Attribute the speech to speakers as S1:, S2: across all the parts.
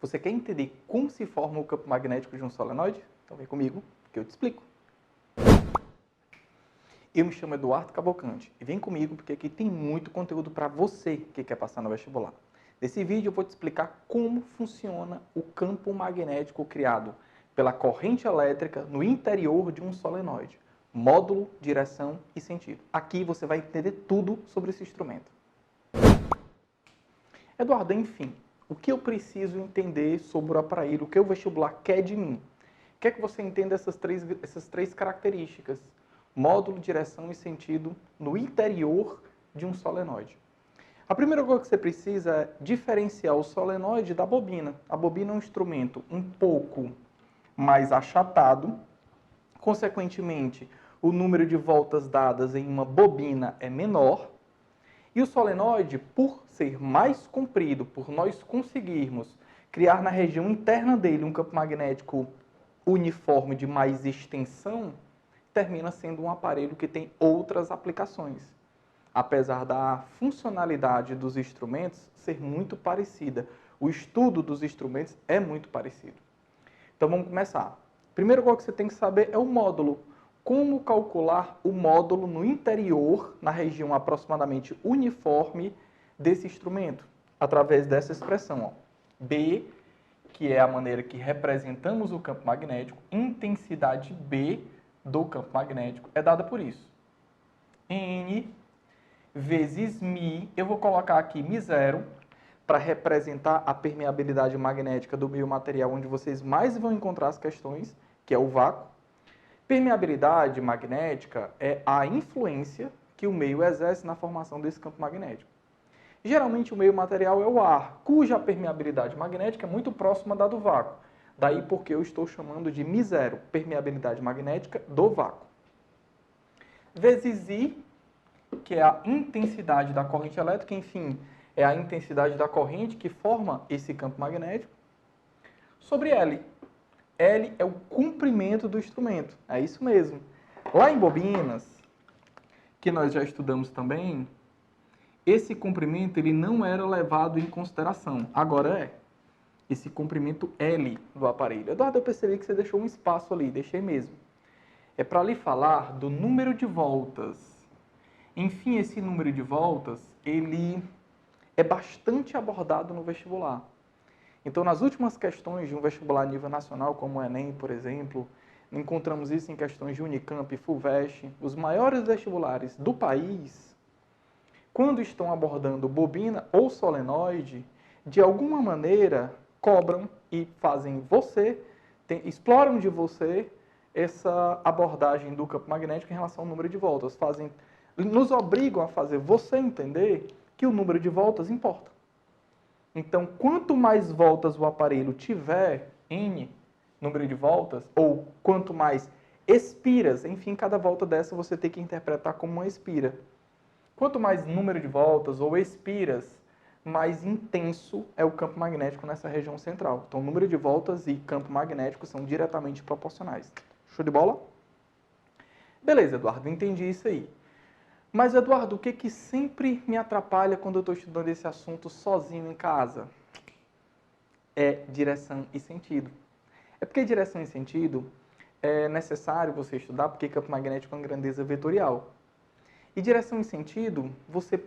S1: Você quer entender como se forma o campo magnético de um solenoide? Então vem comigo que eu te explico. Eu me chamo Eduardo Cavalcante e vem comigo porque aqui tem muito conteúdo para você que quer passar no vestibular. Nesse vídeo eu vou te explicar como funciona o campo magnético criado pela corrente elétrica no interior de um solenoide. Módulo, direção e sentido. Aqui você vai entender tudo sobre esse instrumento. Eduardo, enfim, o que eu preciso entender sobre o aparelho? O que o vestibular quer de mim? Quer que você entenda essas três características. Módulo, direção e sentido no interior de um solenoide. A primeira coisa que você precisa é diferenciar o solenoide da bobina. A bobina é um instrumento um pouco mais achatado. Consequentemente, o número de voltas dadas em uma bobina é menor. E o solenoide, por ser mais comprido, por nós conseguirmos criar na região interna dele um campo magnético uniforme de mais extensão, termina sendo um aparelho que tem outras aplicações. Apesar da funcionalidade dos instrumentos ser muito parecida, o estudo dos instrumentos é muito parecido. Então vamos começar. Primeiro coisa que você tem que saber é o módulo. Como calcular o módulo no interior, na região aproximadamente uniforme desse instrumento? Através dessa expressão, ó. B, que é a maneira que representamos o campo magnético, intensidade B do campo magnético é dada por isso. N vezes μ, eu vou colocar aqui μ0 para representar a permeabilidade magnética do meio material onde vocês mais vão encontrar as questões, que é o vácuo. Permeabilidade magnética é a influência que o meio exerce na formação desse campo magnético. Geralmente o meio material é o ar, cuja permeabilidade magnética é muito próxima da do vácuo. Daí porque eu estou chamando de μ0, permeabilidade magnética do vácuo. Vezes I, que é a intensidade da corrente elétrica, enfim, é a intensidade da corrente que forma esse campo magnético, sobre L. L é o comprimento do instrumento, é isso mesmo. Lá em bobinas, que nós já estudamos também, esse comprimento ele não era levado em consideração, agora é. Esse comprimento L do aparelho. Eduardo, eu percebi que você deixou um espaço ali, deixei mesmo. É para lhe falar do número de voltas. Enfim, esse número de voltas, ele é bastante abordado no vestibular. Então, nas últimas questões de um vestibular a nível nacional, como o Enem, por exemplo, encontramos isso em questões de Unicamp e FUVEST. Os maiores vestibulares do país, quando estão abordando bobina ou solenoide, de alguma maneira cobram e fazem exploram de você essa abordagem do campo magnético em relação ao número de voltas. Nos obrigam a fazer você entender que o número de voltas importa. Então, quanto mais voltas o aparelho tiver, N, número de voltas, ou quanto mais espiras, enfim, cada volta dessa você tem que interpretar como uma espira. Quanto mais número de voltas ou espiras, mais intenso é o campo magnético nessa região central. Então, número de voltas e campo magnético são diretamente proporcionais. Show de bola? Beleza, Eduardo, entendi isso aí. Mas, Eduardo, o que sempre me atrapalha quando eu estou estudando esse assunto sozinho em casa? É direção e sentido. É porque direção e sentido é necessário você estudar porque campo magnético é uma grandeza vetorial. E direção e sentido,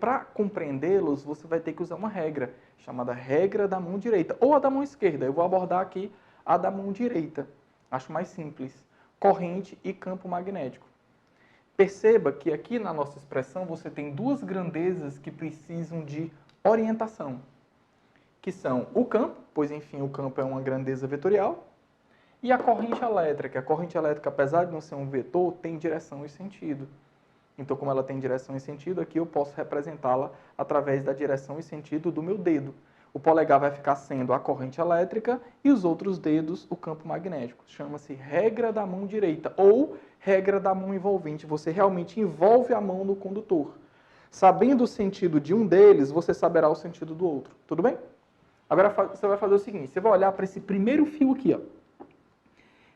S1: para compreendê-los, você vai ter que usar uma regra, chamada regra da mão direita, ou a da mão esquerda. Eu vou abordar aqui a da mão direita. Acho mais simples. Corrente e campo magnético. Perceba que aqui na nossa expressão você tem duas grandezas que precisam de orientação, que são o campo, pois enfim o campo é uma grandeza vetorial, e a corrente elétrica. A corrente elétrica, apesar de não ser um vetor, tem direção e sentido. Então, como ela tem direção e sentido, aqui eu posso representá-la através da direção e sentido do meu dedo. O polegar vai ficar sendo a corrente elétrica e os outros dedos o campo magnético. Chama-se regra da mão direita ou regra da mão envolvente. Você realmente envolve a mão no condutor. Sabendo o sentido de um deles, você saberá o sentido do outro. Tudo bem? Agora você vai fazer o seguinte, você vai olhar para esse primeiro fio aqui, ó.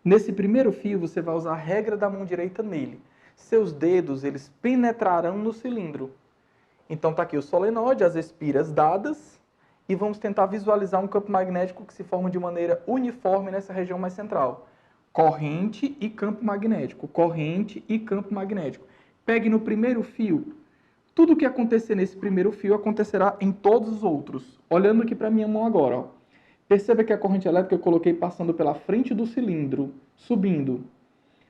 S1: Nesse primeiro fio, você vai usar a regra da mão direita nele. Seus dedos, eles penetrarão no cilindro. Então, está aqui o solenoide, as espiras dadas, e vamos tentar visualizar um campo magnético que se forma de maneira uniforme nessa região mais central. Corrente e campo magnético, corrente e campo magnético. Pegue no primeiro fio. Tudo que acontecer nesse primeiro fio acontecerá em todos os outros. Olhando aqui para a minha mão agora, ó. Perceba que a corrente elétrica eu coloquei passando pela frente do cilindro, subindo.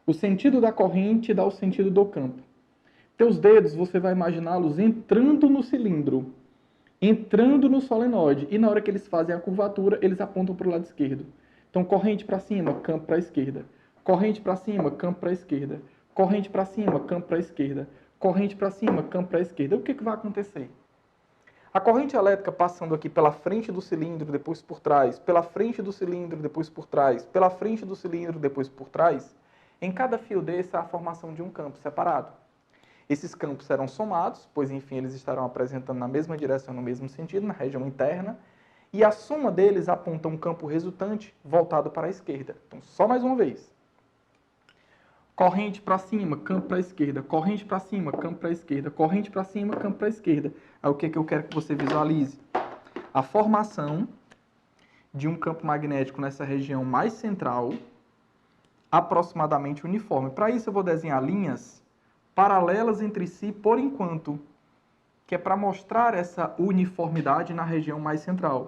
S1: O sentido da corrente dá o sentido do campo. Teus dedos, você vai imaginá-los entrando no cilindro, entrando no solenoide. E na hora que eles fazem a curvatura, eles apontam para o lado esquerdo. Então, corrente para cima, campo para a esquerda. Corrente para cima, campo para a esquerda. Corrente para cima, campo para a esquerda. Corrente para cima, campo para a esquerda. O que vai acontecer? A corrente elétrica passando aqui pela frente do cilindro, depois por trás, pela frente do cilindro, depois por trás, pela frente do cilindro, depois por trás, em cada fio desse há a formação de um campo separado. Esses campos serão somados, pois enfim eles estarão apresentando na mesma direção, no mesmo sentido, na região interna, e a soma deles aponta um campo resultante voltado para a esquerda. Então, só mais uma vez. Corrente para cima, campo para a esquerda. Corrente para cima, campo para a esquerda. Corrente para cima, campo para a esquerda. Aí o que eu quero que você visualize? A formação de um campo magnético nessa região mais central, aproximadamente uniforme. Para isso eu vou desenhar linhas paralelas entre si por enquanto, que é para mostrar essa uniformidade na região mais central.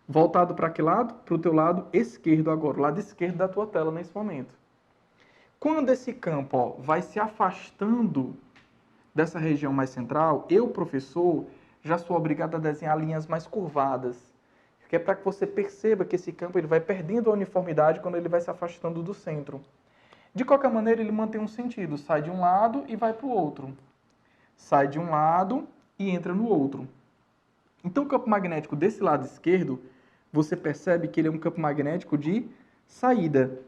S1: Voltado para que lado? Para o teu lado esquerdo agora, o lado esquerdo da tua tela nesse momento. Quando esse campo vai se afastando dessa região mais central, eu, professor, já sou obrigado a desenhar linhas mais curvadas, que é para que você perceba que esse campo ele vai perdendo a uniformidade quando ele vai se afastando do centro. De qualquer maneira, ele mantém um sentido, sai de um lado e vai para o outro. Sai de um lado e entra no outro. Então, o campo magnético desse lado esquerdo, você percebe que ele é um campo magnético de saída.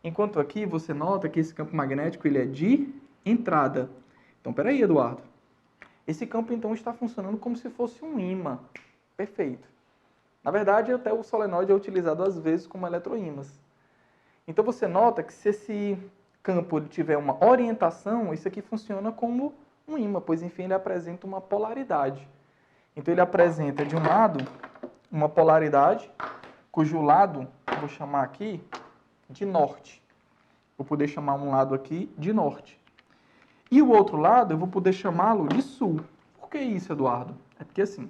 S1: Enquanto aqui você nota que esse campo magnético ele é de entrada. Então, peraí, Eduardo. Esse campo, então, está funcionando como se fosse um ímã. Perfeito. Na verdade, até o solenoide é utilizado, às vezes, como eletroímãs. Então, você nota que se esse campo ele tiver uma orientação, isso aqui funciona como um ímã, pois, enfim, ele apresenta uma polaridade. Então, ele apresenta, de um lado, uma polaridade, cujo lado, eu vou chamar aqui de norte. Vou poder chamar um lado aqui de norte. E o outro lado, eu vou poder chamá-lo de sul. Por que isso, Eduardo? É porque, assim,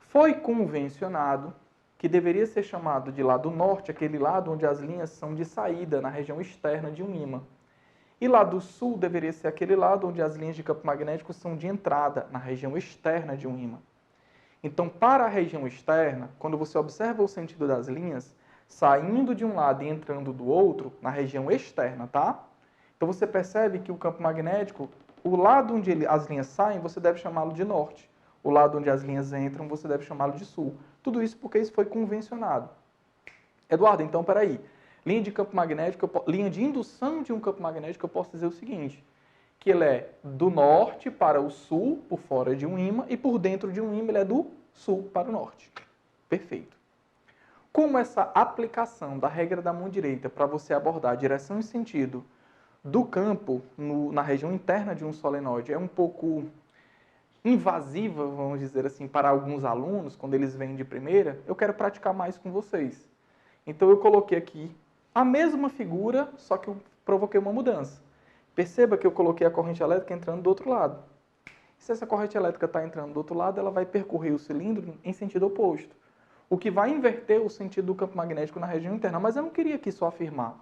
S1: foi convencionado que deveria ser chamado de lado norte, aquele lado onde as linhas são de saída, na região externa de um ímã. E lado sul deveria ser aquele lado onde as linhas de campo magnético são de entrada, na região externa de um ímã. Então, para a região externa, quando você observa o sentido das linhas, saindo de um lado e entrando do outro, na região externa, tá? Então, você percebe que o campo magnético, o lado onde as linhas saem, você deve chamá-lo de norte. O lado onde as linhas entram, você deve chamá-lo de sul. Tudo isso porque isso foi convencionado. Eduardo, então, peraí. Linha de campo magnético, linha de indução de um campo magnético, eu posso dizer o seguinte, que ele é do norte para o sul, por fora de um ímã, e por dentro de um ímã ele é do sul para o norte. Perfeito. Como essa aplicação da regra da mão direita para você abordar a direção e sentido do campo na região interna de um solenoide é um pouco invasiva, vamos dizer assim, para alguns alunos, quando eles vêm de primeira, eu quero praticar mais com vocês. Então, eu coloquei aqui a mesma figura, só que eu provoquei uma mudança. Perceba que eu coloquei a corrente elétrica entrando do outro lado. Se essa corrente elétrica está entrando do outro lado, ela vai percorrer o cilindro em sentido oposto, o que vai inverter o sentido do campo magnético na região interna. Mas eu não queria aqui só afirmar.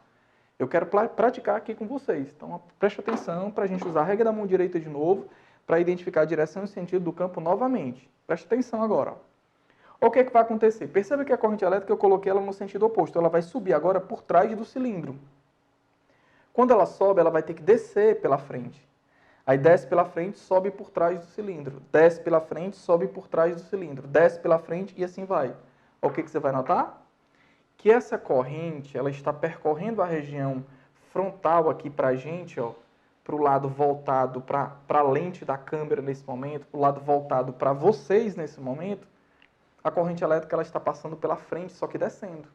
S1: Eu quero praticar aqui com vocês. Então, preste atenção para a gente usar a regra da mão direita de novo, para identificar a direção e sentido do campo novamente. Preste atenção agora. O que vai acontecer? Perceba que a corrente elétrica eu coloquei ela no sentido oposto. Ela vai subir agora por trás do cilindro. Quando ela sobe, ela vai ter que descer pela frente. Aí desce pela frente, sobe por trás do cilindro. Desce pela frente, sobe por trás do cilindro. Desce pela frente e assim vai. O que você vai notar? Que essa corrente ela está percorrendo a região frontal aqui para a gente, para o lado voltado para a lente da câmera nesse momento, para o lado voltado para vocês nesse momento, a corrente elétrica ela está passando pela frente, só que descendo.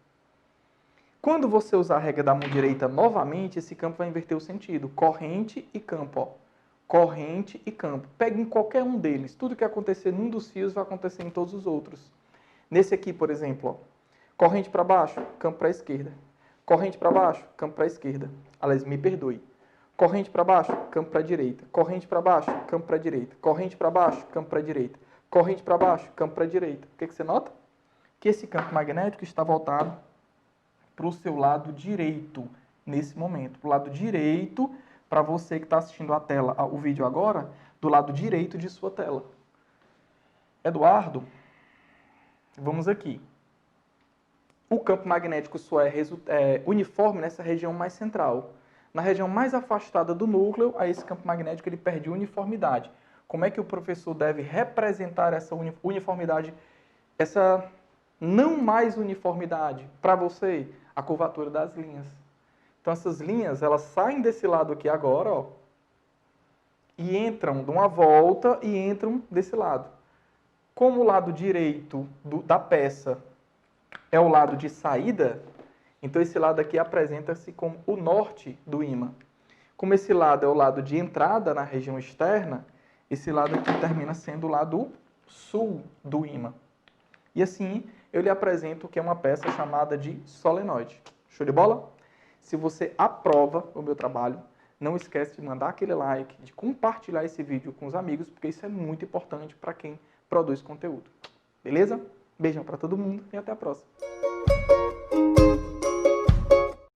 S1: Quando você usar a regra da mão direita novamente, esse campo vai inverter o sentido. Corrente e campo. corrente e campo. Pegue em qualquer um deles. Tudo que acontecer num dos fios vai acontecer em todos os outros. Nesse aqui, por exemplo, ó, corrente para baixo, campo para a esquerda. Corrente para baixo, campo para a esquerda. Aliás, me perdoe. Corrente para baixo, campo para a direita. Corrente para baixo, campo para a direita. Corrente para baixo, campo para a direita. Corrente para baixo, campo para a direita. O que você nota? Que esse campo magnético está voltado para o seu lado direito nesse momento. Para o lado direito, para você que está assistindo a tela, o vídeo agora, do lado direito de sua tela. Eduardo, vamos aqui. O campo magnético só é uniforme nessa região mais central. Na região mais afastada do núcleo, aí esse campo magnético ele perde uniformidade. Como é que o professor deve representar essa uniformidade, essa não mais uniformidade? Para você, a curvatura das linhas. Então essas linhas, elas saem desse lado aqui agora, ó, e entram, dão uma volta e entram desse lado. Como o lado direito da peça é o lado de saída, então esse lado aqui apresenta-se como o norte do ímã. Como esse lado é o lado de entrada na região externa, esse lado aqui termina sendo o lado sul do ímã. E assim eu lhe apresento o que é uma peça chamada de solenoide. Show de bola? Se você aprova o meu trabalho, não esquece de mandar aquele like, de compartilhar esse vídeo com os amigos, porque isso é muito importante para quem produz conteúdo. Beleza? Beijão para todo mundo e até a próxima.